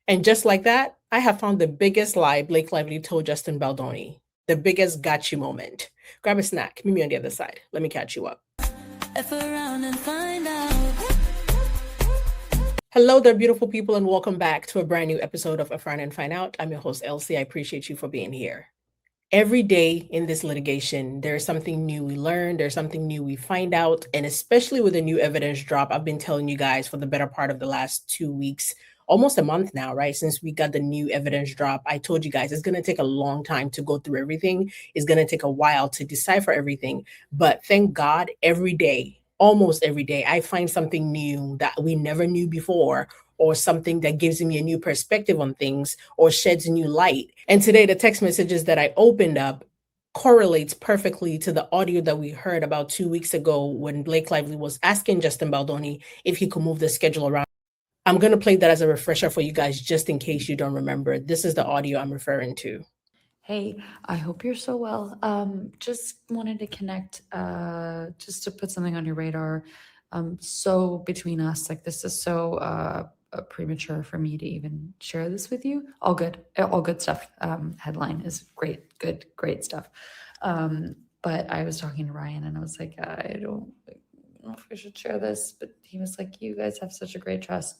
And just like that, I have found the biggest lie Blake Lively told Justin Baldoni. The biggest got you moment. Grab a snack. Meet me on the other side. Let me catch you up. F around and find out. Hello there, beautiful people, and welcome back to a brand new episode of F Around and Find Out. I'm your host, Elsie. I appreciate you for being here. Every day in this litigation, there's something new we learn, there's something new we find out, and especially with the new evidence drop, I've been telling you guys for the better part of the last 2 weeks, almost a month now, right? Since we got the new evidence drop, I told you guys it's going to take a long time to go through everything. It's going to take a while to decipher everything. But thank God, every day, almost every day, I find something new that we never knew before, or something that gives me a new perspective on things or sheds new light. And today, the text messages that I opened up correlates perfectly to the audio that we heard about 2 weeks ago when Blake Lively was asking Justin Baldoni if he could move the schedule around. I'm going to play that as a refresher for you guys, just in case you don't remember. This is the audio I'm referring to. Hey, I hope you're so well. Just wanted to connect, just to put something on your radar. So between us, like this is so premature for me to even share this with you. All good stuff. Headline is great stuff. But I was talking to Ryan and I was like, I don't know if I should share this, but he was like, you guys have such a great trust,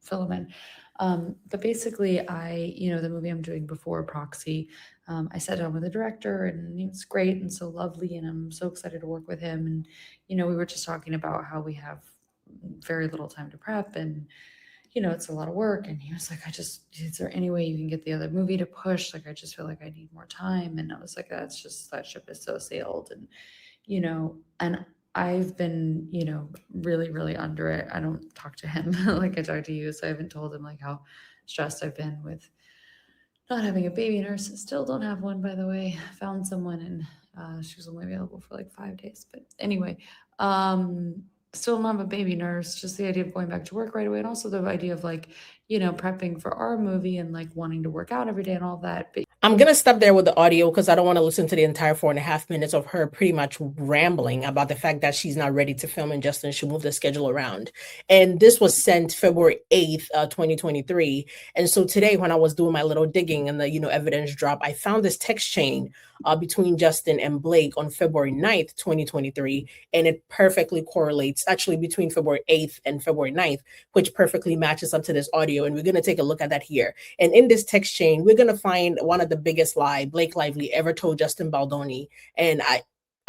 fill them in. But basically, the movie I'm doing before Proxy, I sat down with the director and he was great and so lovely. And I'm so excited to work with him. And, we were just talking about how we have very little time to prep and, it's a lot of work. And he was like, is there any way you can get the other movie to push? Like, I just feel like I need more time. And I was like, that ship is so sailed. And, and I've been, really, really under it. I don't talk to him like I talk to you. So I haven't told him like how stressed I've been with not having a baby nurse. Still don't have one, by the way. Found someone and she was only available for like 5 days. But anyway, still don't have a baby nurse. Just the idea of going back to work right away. And also the idea of like, prepping for our movie and like wanting to work out every day and all that. But I'm going to stop there with the audio because I don't want to listen to the entire 4.5 minutes of her pretty much rambling about the fact that she's not ready to film and Justin should move the schedule around. And this was sent February 8th, 2023. And so today, when I was doing my little digging and the, evidence drop, I found this text chain between Justin and Blake on February 9th, 2023. And it perfectly correlates actually between February 8th and February 9th, which perfectly matches up to this audio. And we're going to take a look at that here. And in this text chain, we're going to find one of the biggest lie Blake Lively ever told Justin Baldoni. And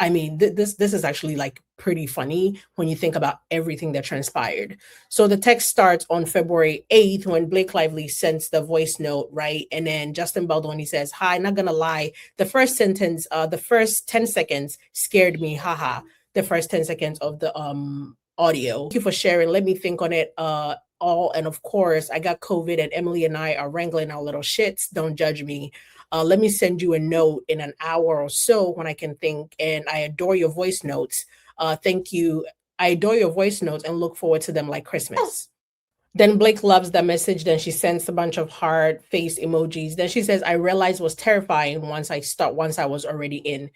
I mean, this is actually like pretty funny when you think about everything that transpired. So the text starts on February 8th when Blake Lively sends the voice note, right? And then Justin Baldoni says, "Hi, not gonna lie, the first sentence, the first 10 seconds scared me, haha." The first 10 seconds of the audio. Thank you for sharing. Let me think on it. And of course, I got COVID and Emily and I are wrangling our little shits. Don't judge me. Let me send you a note in an hour or so when I can think. And I adore your voice notes. Thank you. I adore your voice notes and look forward to them like Christmas. Then Blake loves that message. Then she sends a bunch of heart face emojis. Then she says, "I realized it was terrifying once I was already in."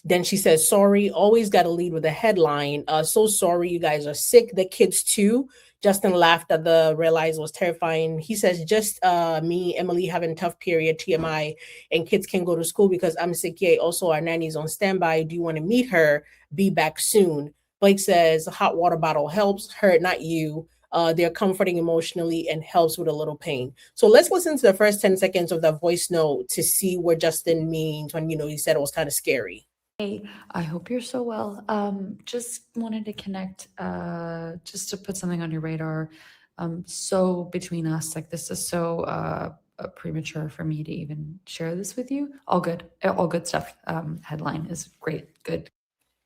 Then she says, "Sorry, always got to lead with a headline. So sorry, you guys are sick. The kids too." Justin laughed at the realize was terrifying. He says, "Just me, Emily having tough period, TMI, and kids can go to school because I'm sick. Yeah, also our nanny's on standby. Do you want to meet her? Be back soon." Blake says, "Hot water bottle helps her, not you." They're comforting emotionally and helps with a little pain. So let's listen to the first 10 seconds of the voice note to see what Justin means when, he said it was kind of scary. Hey, I hope you're so well. Just wanted to connect, just to put something on your radar. So between us, like this is so premature for me to even share this with you. All good stuff. Headline is good.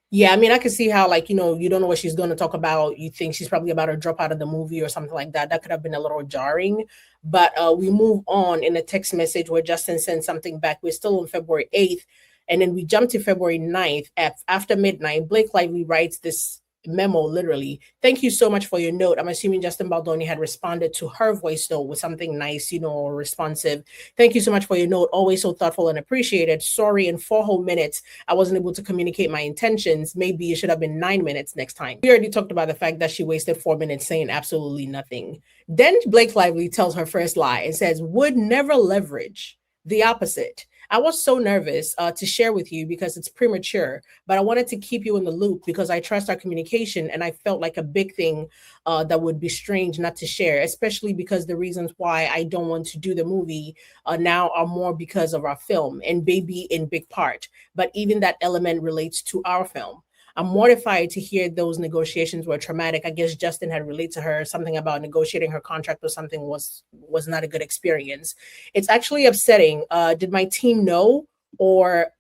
Yeah, I mean, I can see how, like, you don't know what she's going to talk about. You think she's probably about to drop out of the movie or something like that. That could have been a little jarring. But we move on in a text message where Justin sends something back. We're still on February 8th. And then we jump to February 9th. After midnight, Blake Lively writes this memo, literally. Thank you so much for your note. I'm assuming Justin Baldoni had responded to her voice note with something nice, or responsive. Thank you so much for your note. Always so thoughtful and appreciated. Sorry, in 4 whole minutes, I wasn't able to communicate my intentions. Maybe it should have been 9 minutes next time. We already talked about the fact that she wasted 4 minutes saying absolutely nothing. Then Blake Lively tells her first lie and says, would never leverage. The opposite. I was so nervous to share with you because it's premature, but I wanted to keep you in the loop because I trust our communication, and I felt like a big thing that would be strange not to share, especially because the reasons why I don't want to do the movie now are more because of our film, and baby in big part. But even that element relates to our film. I'm mortified to hear those negotiations were traumatic. I guess Justin had relayed to her something about negotiating her contract or something was not a good experience. It's actually upsetting. Did my team know? Or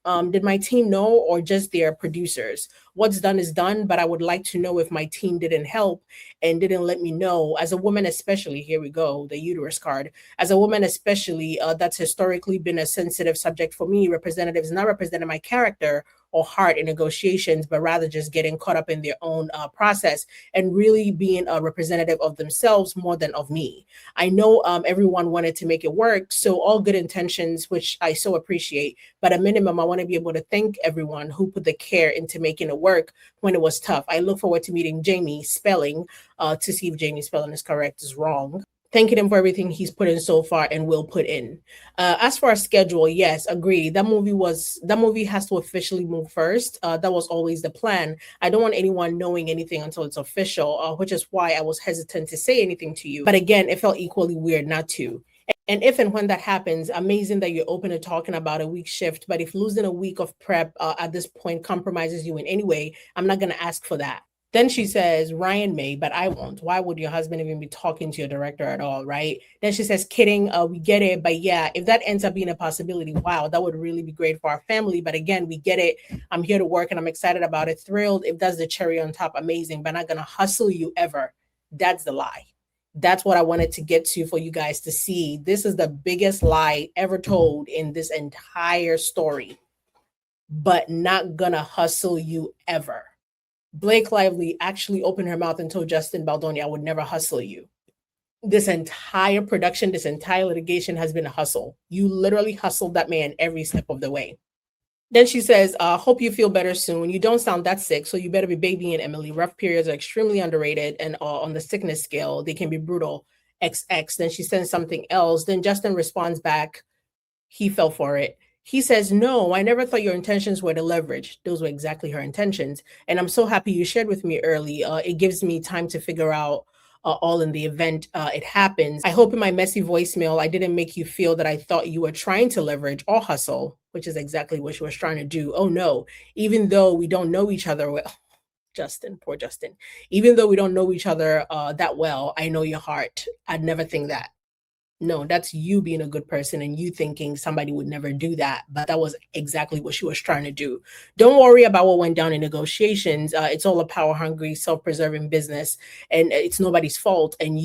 just their producers? What's done is done, but I would like to know if my team didn't help and didn't let me know. As a woman, especially, here we go, the uterus card. As a woman, especially, that's historically been a sensitive subject for me. Representatives not representing my character or heart in negotiations, but rather just getting caught up in their own process and really being a representative of themselves more than of me. I know everyone wanted to make it work, so all good intentions, which I so appreciate, but at minimum, I want to be able to thank everyone who put the care into making it work when it was tough. I look forward to meeting Jamie Spelling to see if Jamie's spelling is correct, is wrong. Thanking him for everything he's put in so far and will put in. As for our schedule, yes, agree. That movie has to officially move first. That was always the plan. I don't want anyone knowing anything until it's official, which is why I was hesitant to say anything to you. But again, it felt equally weird not to. And if and when that happens, amazing that you're open to talking about a week shift. But if losing a week of prep at this point compromises you in any way, I'm not going to ask for that. Then she says, Ryan may, but I won't. Why would your husband even be talking to your director at all, right? Then she says, kidding, we get it. But yeah, if that ends up being a possibility, wow, that would really be great for our family. But again, we get it. I'm here to work and I'm excited about it. Thrilled. If that's the cherry on top, amazing. But not going to hustle you ever. That's the lie. That's what I wanted to get to for you guys to see. This is the biggest lie ever told in this entire story, but not gonna hustle you ever. Blake Lively actually opened her mouth and told Justin Baldoni, I would never hustle you. This entire production, this entire litigation has been a hustle. You literally hustled that man every step of the way. Then she says, hope you feel better soon. You don't sound that sick, so you better be babying Emily. Rough periods are extremely underrated, and on the sickness scale, they can be brutal. XX. Then she sends something else. Then Justin responds back, he fell for it. He says, no, I never thought your intentions were to leverage. Those were exactly her intentions. And I'm so happy you shared with me early. It gives me time to figure out all in the event it happens. I hope in my messy voicemail, I didn't make you feel that I thought you were trying to leverage or hustle, which is exactly what she was trying to do. Oh no, even though we don't know each other well, Justin, poor Justin, even though we don't know each other that well, I know your heart. I'd never think that. No, that's you being a good person and you thinking somebody would never do that. But that was exactly what she was trying to do. Don't worry about what went down in negotiations. It's all a power hungry, self-preserving business, and it's nobody's fault. And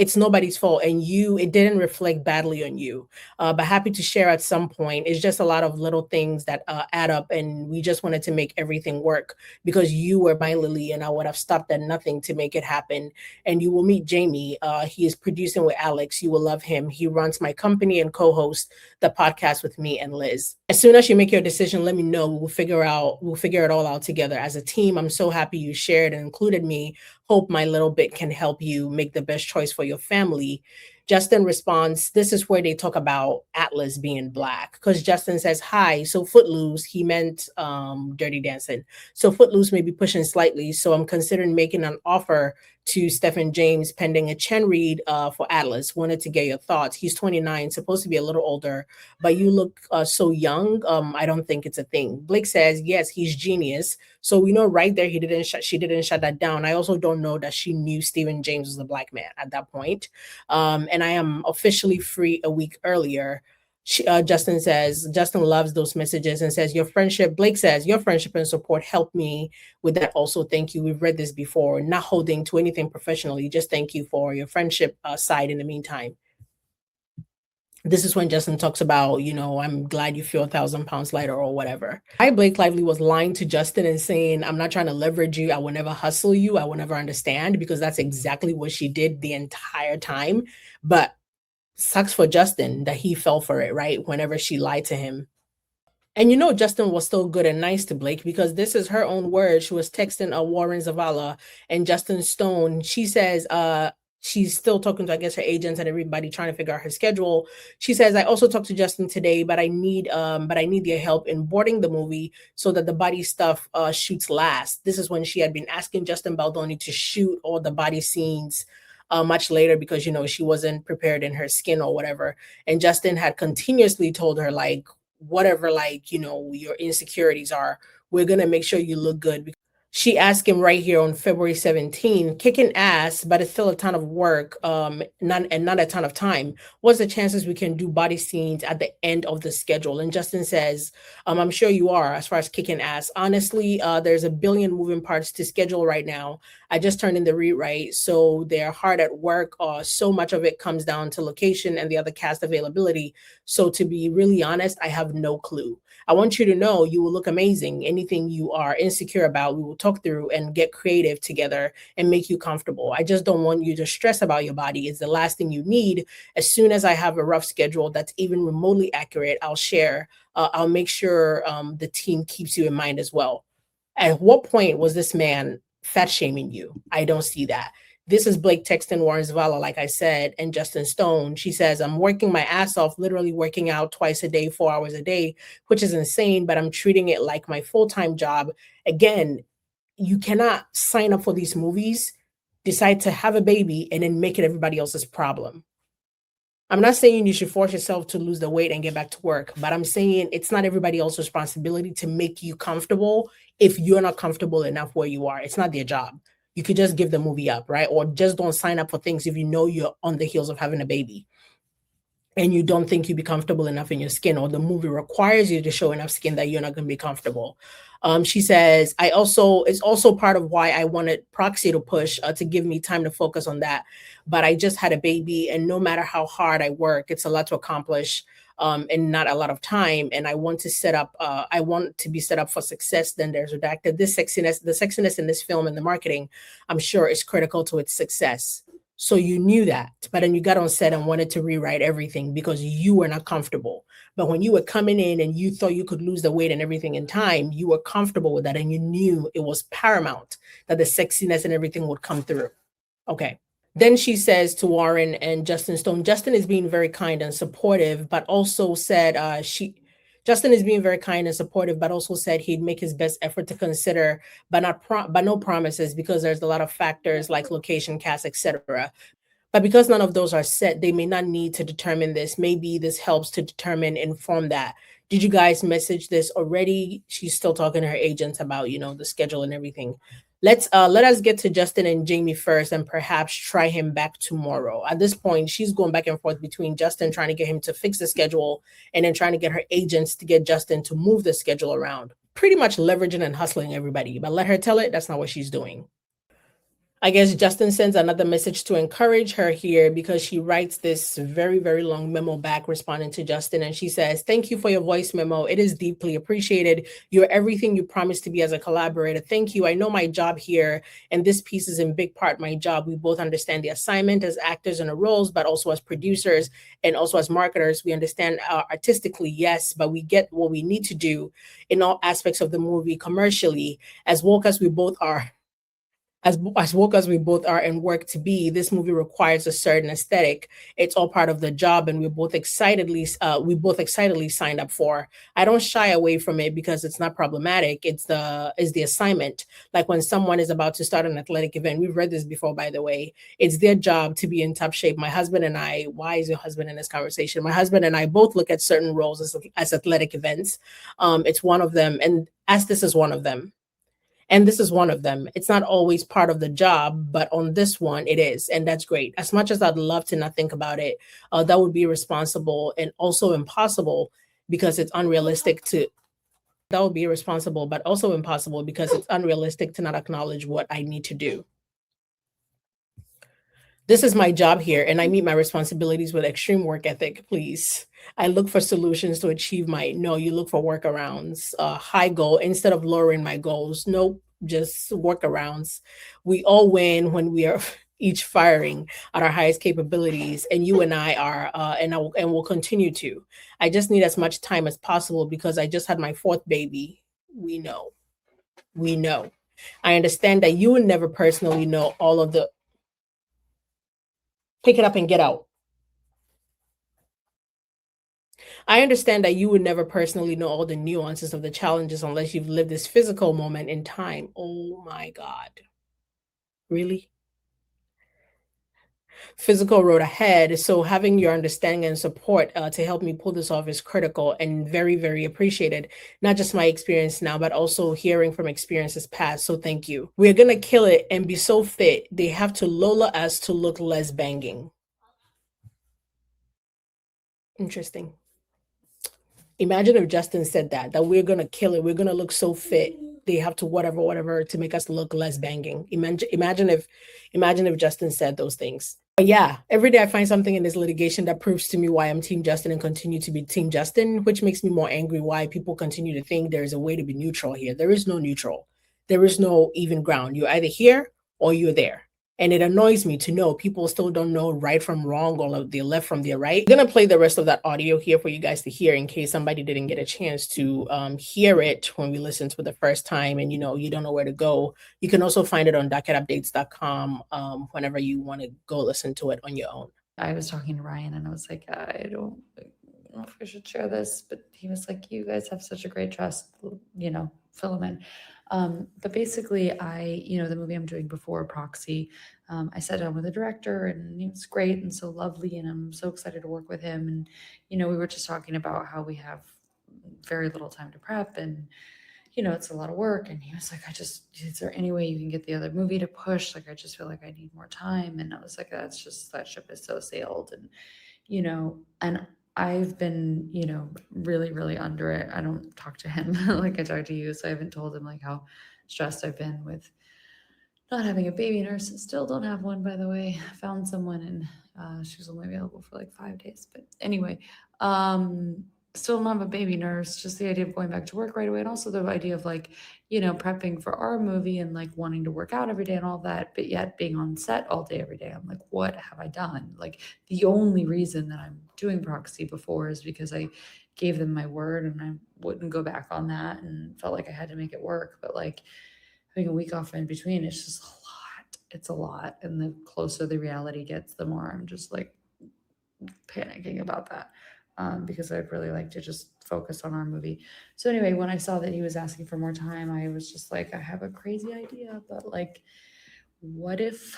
it didn't reflect badly on you. But happy to share at some point. It's just a lot of little things that add up, and we just wanted to make everything work because you were my Lily and I would have stopped at nothing to make it happen. And you will meet Jamie. He is producing with Alex. You will love him. He runs my company and co-hosts the podcast with me and Liz. As soon as you make your decision, let me know. We'll figure it all out together as a team. I'm so happy you shared and included me. Hope my little bit can help you make the best choice for your family. Justin responds, this is where they talk about Atlas being Black. Because Justin says, hi, so Footloose, he meant Dirty Dancing. So Footloose may be pushing slightly. So I'm considering making an offer to Stephen James pending a Chen read for Atlas. Wanted to get your thoughts. He's 29, supposed to be a little older, but you look so young. I don't think it's a thing. Blake says, yes, he's genius. So we know right there she didn't shut that down. I also don't know that she knew Stephen James was a Black man at that point. And I am officially free a week earlier. Justin loves those messages and says, Blake says, your friendship and support helped me with that also. Thank you. We've read this before, not holding to anything professionally. Just thank you for your friendship side in the meantime. This is when Justin talks about, I'm glad you feel 1,000 pounds lighter or whatever. I, Blake Lively, was lying to Justin and saying, I'm not trying to leverage you. I will never hustle you. I will never understand, because that's exactly what she did the entire time. But sucks for Justin that he fell for it, right? Whenever she lied to him. And Justin was still good and nice to Blake, because this is her own word. She was texting Warren Zavala and Justin Stone. She says, she's still talking to, I guess, her agents and everybody, trying to figure out her schedule. She says, I also talked to Justin today, but I need their help in boarding the movie so that the body stuff shoots last. This is when she had been asking Justin Baldoni to shoot all the body scenes much later, because she wasn't prepared in her skin or whatever. And Justin had continuously told her, like, whatever, like, your insecurities are, we're going to make sure you look good. She asked him right here on February 17, kicking ass, but it's still a ton of work, not a ton of time. What's the chances we can do body scenes at the end of the schedule? And Justin says, I'm sure you are, as far as kicking ass. Honestly, there's a billion moving parts to schedule right now. I just turned in the rewrite, so they're hard at work. So much of it comes down to location and the other cast availability. So to be really honest, I have no clue. I want you to know you will look amazing. Anything you are insecure about, we will talk through and get creative together and make you comfortable. I just don't want you to stress about your body. It's the last thing you need. As soon as I have a rough schedule that's even remotely accurate, I'll share. I'll make sure the team keeps you in mind as well. At what point was this man fat shaming you? I don't see that. This is Blake texting Warren Zavala, like I said, and Justin Stone. She says, I'm working my ass off, literally working out twice a day, 4 hours a day, which is insane, but I'm treating it like my full-time job. Again, you cannot sign up for these movies, decide to have a baby, and then make it everybody else's problem. I'm not saying you should force yourself to lose the weight and get back to work, but I'm saying it's not everybody else's responsibility to make you comfortable if you're not comfortable enough where you are. It's not their job. You could just give the movie up, right? Or just don't sign up for things if you know you're on the heels of having a baby and you don't think you'd be comfortable enough in your skin, or the movie requires you to show enough skin that you're not going to be comfortable. She says, it's also part of why I wanted Proxy to push to give me time to focus on that. But I just had a baby, and no matter how hard I work, it's a lot to accomplish and not a lot of time. And I want to be set up for success. Then there's Redacted. The sexiness in this film and the marketing, I'm sure, is critical to its success. So you knew that, but then you got on set and wanted to rewrite everything because you were not comfortable. But when you were coming in and you thought you could lose the weight and everything in time, you were comfortable with that, and you knew it was paramount that the sexiness and everything would come through. Okay. Then she says to Warren and Justin Stone, Justin is being very kind and supportive, but also said Justin is being very kind and supportive, but also said he'd make his best effort to consider, but no promises, because there's a lot of factors like location, cast, etc. But because none of those are set, they may not need to determine this. Maybe this helps to inform that. Did you guys message this already? She's still talking to her agents about, the schedule and everything. Let us get to Justin and Jamie first, and perhaps try him back tomorrow. At this point, she's going back and forth between Justin trying to get him to fix the schedule and then trying to get her agents to get Justin to move the schedule around. Pretty much leveraging and hustling everybody. But let her tell it, that's not what she's doing. I guess Justin sends another message to encourage her here, because she writes this very, very long memo back responding to Justin. And she says, thank you for your voice memo. It is deeply appreciated. You're everything you promised to be as a collaborator. Thank you. I know my job here, and this piece is in big part my job. We both understand the assignment as actors in our roles, but also as producers and also as marketers. We understand artistically, yes, but we get what we need to do in all aspects of the movie commercially. As woke as we both are, as woke as we both are and work to be, this movie requires a certain aesthetic. It's all part of the job, and we both excitedly signed up for. I don't shy away from it because it's not problematic. It's the assignment. Like when someone is about to start an athletic event, we've read this before, by the way. It's their job to be in top shape. My husband and I, why is your husband in this conversation? My husband and I both look at certain roles as athletic events. It's one of them, and as this is one of them. And this is one of them. It's not always part of the job, but on this one, it is. And that's great. As much as I'd love to not think about it, that would be irresponsible and also impossible, because it's unrealistic to. That would be irresponsible, but also impossible because it's unrealistic to not acknowledge what I need to do. This is my job here, and I meet my responsibilities with extreme work ethic, please. I look for solutions to achieve my no, you look for workarounds. High goal instead of lowering my goals. Nope, just workarounds. We all win when we are each firing at our highest capabilities, and you and I are, and will continue to. I just need as much time as possible because I just had my fourth baby. We know. We know. I understand that you would never personally know all of the pick it up and get out. I understand that you would never personally know all the nuances of the challenges unless you've lived this physical moment in time. Oh my God. Really? Physical road ahead. So having your understanding and support to help me pull this off is critical and very, very appreciated. Not just my experience now, but also hearing from experiences past. So thank you. We're gonna kill it and be so fit. They have to Lola us to look less banging. Interesting. Imagine if Justin said that we're gonna kill it. We're gonna look so fit. They have to whatever, whatever to make us look less banging. Imagine if Justin said those things. But yeah, every day I find something in this litigation that proves to me why I'm Team Justin and continue to be Team Justin, which makes me more angry why people continue to think there is a way to be neutral here. There is no neutral. There is no even ground. You're either here or you're there. And it annoys me to know people still don't know right from wrong or the left from the right. I'm gonna play the rest of that audio here for you guys to hear in case somebody didn't get a chance to hear it when we listened for the first time and you don't know where to go. You can also find it on docketupdates.com whenever you want to go listen to it on your own. I was talking to Ryan and I was like, I don't know if I should share this, but he was like, you guys have such a great trust, fill him in. But basically, the movie I'm doing before Proxy, I sat down with the director and he was great and so lovely. And I'm so excited to work with him. And, we were just talking about how we have very little time to prep and, it's a lot of work. And he was like, is there any way you can get the other movie to push? Like, I just feel like I need more time. And I was like, that ship is so sailed. And, and I've been, really, really under it. I don't talk to him like I talk to you. So I haven't told him like how stressed I've been with not having a baby nurse. Still don't have one, by the way. Found someone and she was only available for like 5 days. But anyway, still not have a baby nurse. Just the idea of going back to work right away. And also the idea of like, prepping for our movie and like wanting to work out every day and all that, but yet being on set all day, every day. I'm like, what have I done? Like the only reason that I'm doing Proxy before is because I gave them my word and I wouldn't go back on that and felt like I had to make it work. But like having a week off in between, it's just a lot. It's a lot. And the closer the reality gets, the more I'm just like panicking about that. Because I'd really like to just focus on our movie. So anyway, when I saw that he was asking for more time, I was just like, I have a crazy idea, but like, what if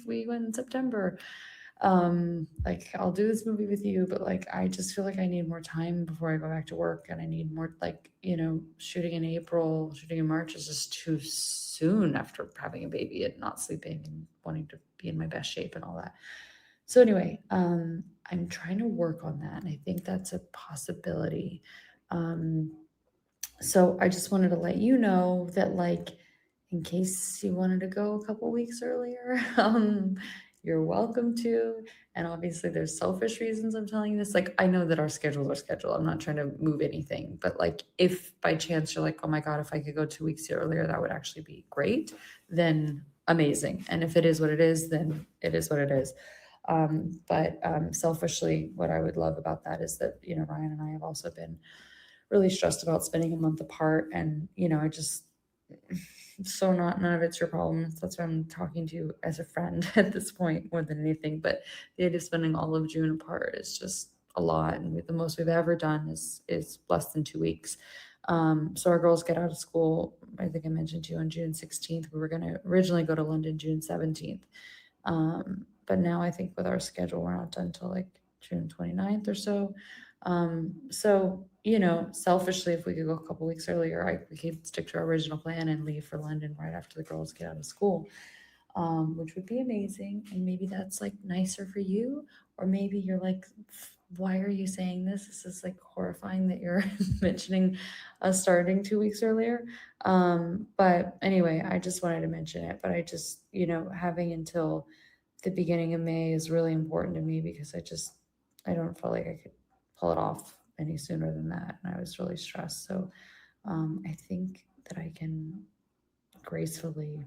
we went in September? Like I'll do this movie with you, but like I just feel like I need more time before I go back to work, and I need more like shooting in April, shooting in March is just too soon after having a baby and not sleeping and wanting to be in my best shape and all that. So anyway, I'm trying to work on that, and I think that's a possibility. So I just wanted to let you know that, like, in case you wanted to go a couple weeks earlier, you're welcome to. And obviously, there's selfish reasons I'm telling you this. Like, I know that our schedules are scheduled. I'm not trying to move anything, but like, if by chance you're like, oh my God, if I could go 2 weeks earlier, that would actually be great. Then amazing. And if it is what it is, then it is what it is. But selfishly, what I would love about that is that, Ryan and I have also been really stressed about spending a month apart. And, I just, so none of it's your problem. That's why I'm talking to you as a friend at this point more than anything. But the idea of spending all of June apart is just a lot. And the most we've ever done is less than 2 weeks. So our girls get out of school. I think I mentioned to you on June 16th. We were going to originally go to London June 17th. But now I think with our schedule, we're not done until like June 29th or so. So, selfishly, if we could go a couple weeks earlier, we could stick to our original plan and leave for London right after the girls get out of school, which would be amazing. And maybe that's like nicer for you, or maybe you're like why are you saying this? This is like horrifying that you're mentioning us starting 2 weeks earlier. But anyway, I just wanted to mention it. But I just, having until the beginning of May is really important to me because I don't feel like I could pull it off any sooner than that. And I was really stressed. So I think that I can gracefully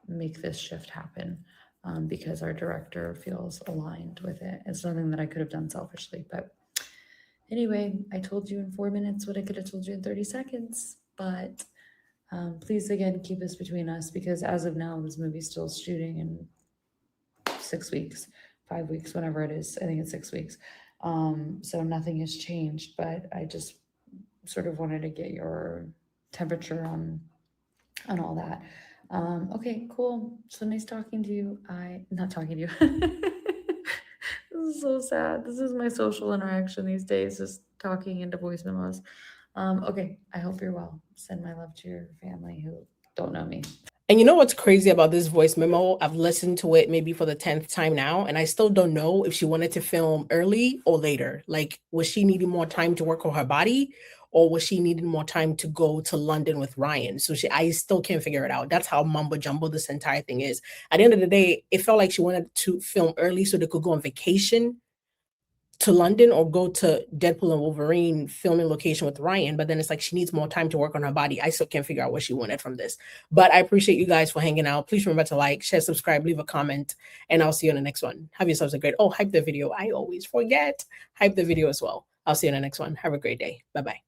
make this shift happen because our director feels aligned with it. It's nothing that I could have done selfishly. But anyway, I told you in 4 minutes what I could have told you in 30 seconds. But please, again, keep this between us because as of now, this movie's still shooting in 6 weeks, 5 weeks, whenever it is. I think it's 6 weeks. So nothing has changed, but I just sort of wanted to get your temperature on all that. Okay, cool. So nice talking to you. Not talking to you. This is so sad. This is my social interaction these days, just talking into voice memos. Okay, I hope you're well. Send my love to your family who don't know me. And you know what's crazy about this voice memo? I've listened to it maybe for the 10th time now, and I still don't know if she wanted to film early or later. Like, was she needing more time to work on her body, or was she needing more time to go to London with Ryan? So I still can't figure it out. That's how mumbo jumbo this entire thing is. At the end of the day, it felt like she wanted to film early so they could go on vacation to London or go to Deadpool and Wolverine filming location with Ryan, but then it's like she needs more time to work on her body. I still can't figure out what she wanted from this. But I appreciate you guys for hanging out. Please remember to like, share, subscribe, leave a comment, and I'll see you in the next one. Have yourselves a great, hype the video. I always forget. Hype the video as well. I'll see you in the next one. Have a great day. Bye-bye.